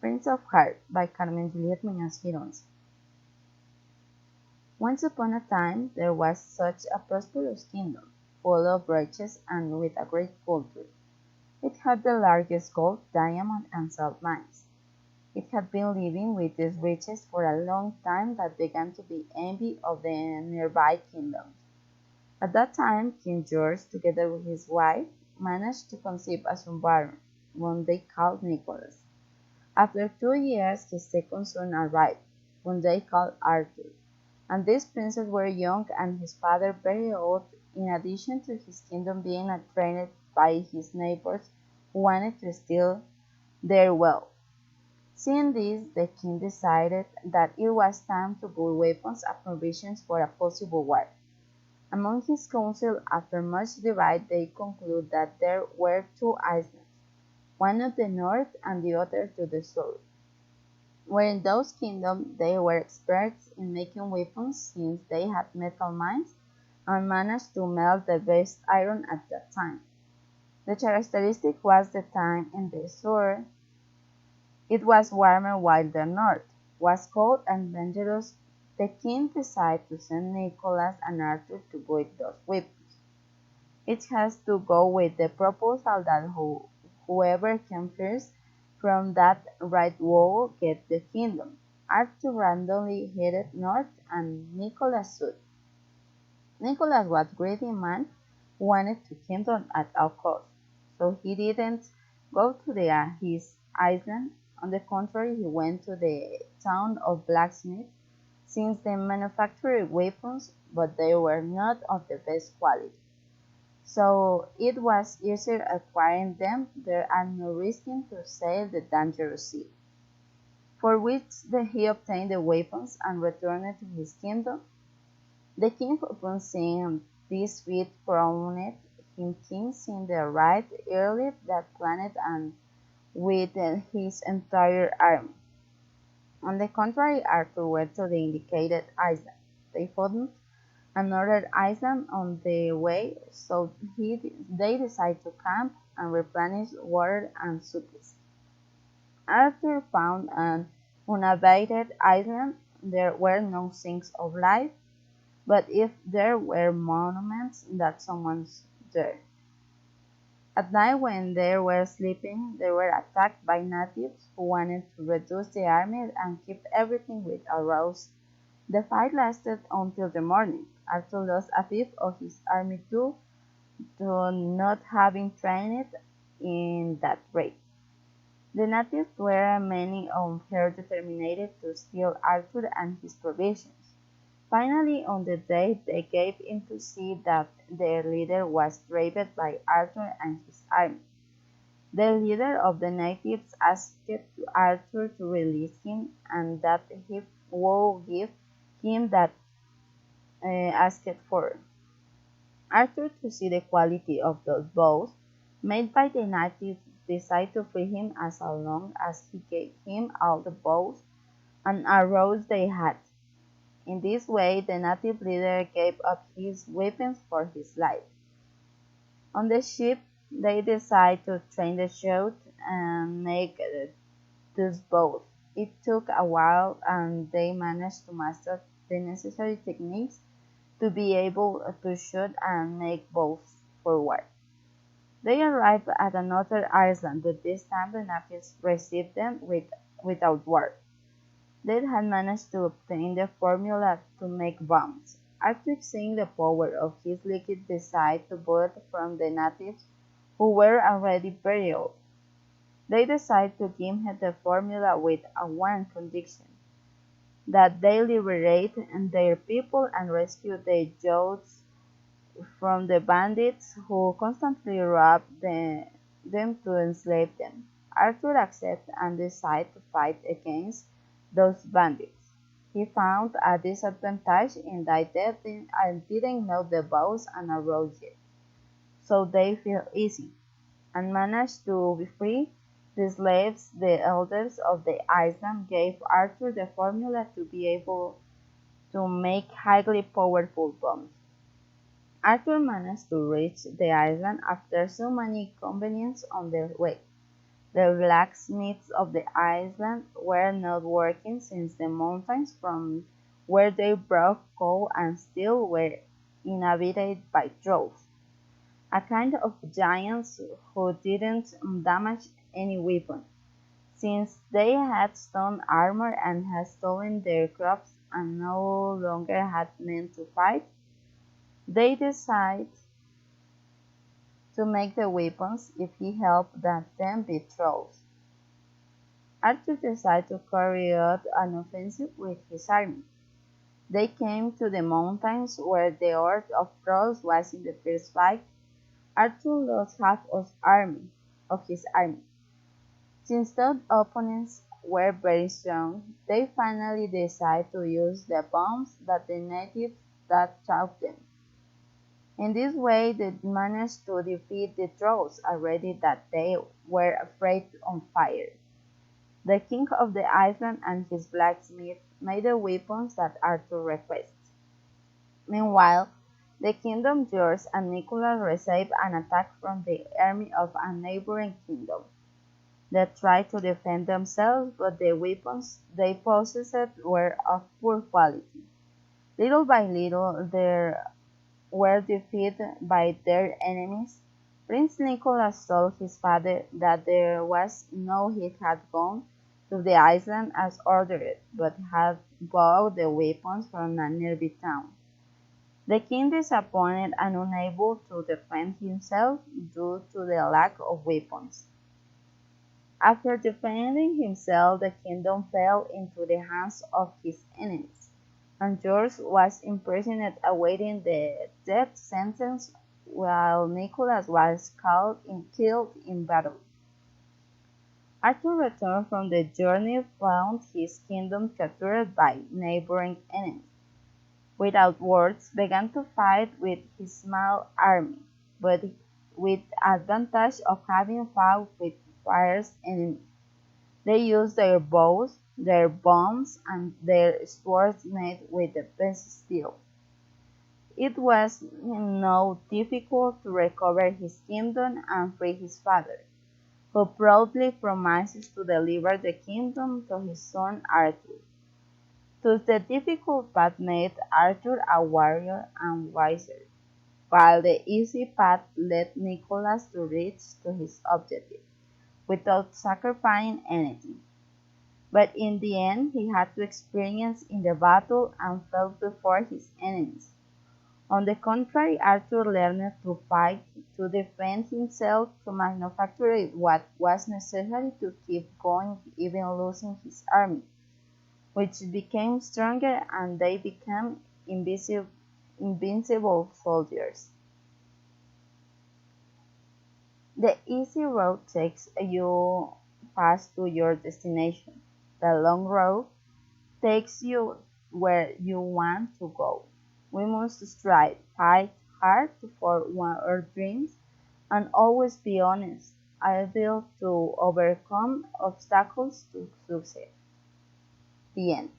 Prince of Hearts by Carmen Juliet Muñoz Girons. Once upon a time there was such a prosperous kingdom, full of riches and with a great culture. It had the largest gold, diamond, and salt mines. It had been living with these riches for a long time that began to be envy of the nearby kingdoms. At that time, King George, together with his wife, managed to conceive a son born, one they called Nicholas. After 2 years, his second son arrived, whom they called Arthur, and these princes were young and his father very old, in addition to his kingdom being threatened by his neighbors who wanted to steal their wealth. Seeing this, the king decided that it was time to buy weapons and provisions for a possible war. Among his council, after much debate, they concluded that there were two islands, one to the north and the other to the south. Where in those kingdoms they were experts in making weapons since they had metal mines and managed to melt the best iron at that time. The characteristic was the time in the south it was warmer while the north was cold and dangerous. The king decided to send Nicholas and Arthur to build those weapons. It has to go with the proposal that whoever came first from that right wall get the kingdom. Arthur randomly headed north and Nicholas south. Nicholas was a greedy man who wanted the kingdom at all costs, so he didn't go to his island. On the contrary, he went to the town of blacksmiths, since they manufactured weapons, but they were not of the best quality. So it was easier acquiring them there and no risking to sail the dangerous sea. For which he obtained the weapons and returned to his kingdom. The king, upon seeing this feat, crowned him king in the right early that planet and with his entire army. On the contrary, Arthur went to the indicated island. They found another island on the way, so they decided to camp and replenish water and supplies. Arthur found an uninhabited island. There were no signs of life, but if there were monuments that someone's there. At night, when they were sleeping, they were attacked by natives who wanted to reduce the army and keep everything with a rouse. The fight lasted until the morning. Arthur lost a fifth of his army due to not having trained in that raid. The natives were many of her determined to steal Arthur and his provisions. Finally, on the day they gave in to see that their leader was trapped by Arthur and his army. The leader of the natives asked Arthur to release him and that he would give him that asked for. Arthur, to see the quality of those bows made by the natives, decided to free him as long as he gave him all the bows and arrows they had. In this way, the native leader gave up his weapons for his life. On the ship, they decided to train the shot and make these bows. It took a while, and they managed to master the necessary techniques to be able to shoot and make bows for war. They arrived at another island, but this time the natives received them without war. They had managed to obtain the formula to make bombs. Arthur, seeing the power of his liquid, decided to borrow it from the natives who were already very old. They decided to give him the formula with one condition, that they liberate their people and rescue the Jews from the bandits who constantly robbed them to enslave them. Arthur accepted and decided to fight against those bandits. He found a disadvantage in that they didn't know the bows and arrows yet, so they felt easy, and managed to free the slaves. The elders of the island gave Arthur the formula to be able to make highly powerful bombs. Arthur managed to reach the island after so many inconveniences on the way. The blacksmiths of the island were not working since the mountains from where they brought coal and steel were inhabited by trolls, a kind of giants who didn't damage any weapon. Since they had stone armor and had stolen their crops and no longer had men to fight, they decided to make the weapons if he helped them beat trolls. Arthur decided to carry out an offensive with his army. They came to the mountains where the horde of trolls was in the first fight. Arthur lost half of his army. Since the opponents were very strong, they finally decided to use the bombs that the natives that taught them. In this way they managed to defeat the trolls already that they were afraid of fire. The king of the island and his blacksmith made the weapons that Arthur requested. Meanwhile, the kingdom George and Nicholas received an attack from the army of a neighboring kingdom. They tried to defend themselves, but the weapons they possessed were of poor quality. Little by little, they were defeated by their enemies. Prince Nicholas told his father that there was no he had gone to the island as ordered, but had bought the weapons from a nearby town. The king, disappointed and unable to defend himself due to the lack of weapons. After defending himself, the kingdom fell into the hands of his enemies, and George was imprisoned awaiting the death sentence while Nicholas was killed in battle. Arthur returned from the journey found his kingdom captured by neighboring enemies. Without words, began to fight with his small army, but with advantage of having fought with fierce enemies. They used their bows, their bombs, and their swords made with the best steel. It was no difficult to recover his kingdom and free his father, who proudly promises to deliver the kingdom to his son Arthur. Thus the difficult path made Arthur a warrior and wiser, while the easy path led Nicholas to reach to his objective, without sacrificing anything. But in the end he had to experience in the battle and fell before his enemies. On the contrary, Arthur learned to fight, to defend himself, to manufacture what was necessary to keep going even losing his army, which became stronger and they became invincible soldiers. The easy road takes you fast to your destination. The long road takes you where you want to go. We must strive, fight hard for our dreams, and always be honest, able to overcome obstacles to success. The end.